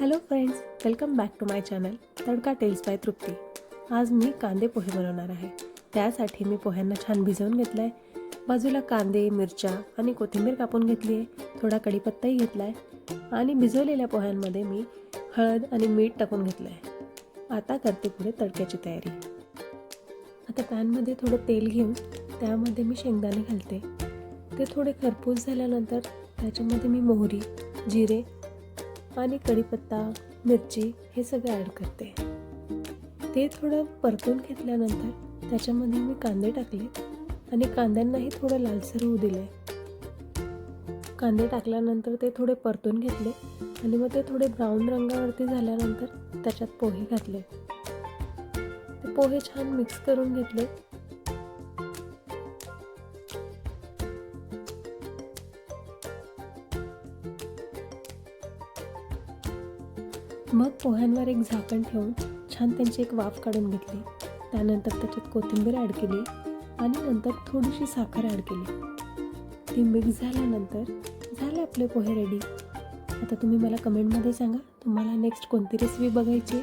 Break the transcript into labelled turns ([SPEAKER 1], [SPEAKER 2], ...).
[SPEAKER 1] Hello friends, welcome back to my channel Tadka tales by Trupti. आज मी कांदे पोहे बनवणार आहे. त्यासाठी मी पोह्यांना छान भिजवून घेतलं आहे. बाजूला कांदे, मिरच्या आणि कोथिंबीर कापून घेतली आहे. थोडा कढीपत्ताही घेतला आहे आणि भिजवलेल्या पोह्यांमध्ये मी हळद आणि मीठ टाकून घेतलं आहे. आता करते पुढे तडक्याची तयारी. आता पॅनमध्ये थोडं तेल घेऊन त्यामध्ये मी शेंगदाणे घालते. ते थोडे खरपूस झाल्यानंतर त्याच्यामध्ये मी मोहरी, जिरे आणि कढीपत्ता, मिरची हे सगळं ॲड करते. ते थोडं परतून घेतल्यानंतर त्याच्यामध्ये मी कांदे टाकले आणि कांद्यांनाही थोडं लालसर होऊ दिले. कांदे टाकल्यानंतर ते थोडे परतून घेतले आणि मग ते थोडे ब्राऊन रंगावरती झाल्यानंतर त्याच्यात पोहे घातले. ते पोहे छान मिक्स करून घेतले. मग पोह्यांवर एक झाकण ठेवून छान त्यांची एक वाफ काढून घेतली. त्यानंतर त्याच्यात कोथिंबीर ॲड केली आणि नंतर थोडीशी साखर ॲड केली. ती मिक्स झाल्यानंतर झाले आपले पोहे रेडी. आता तुम्ही मला कमेंटमध्ये सांगा तुम्हाला नेक्स्ट कोणती रेसिपी बघायची.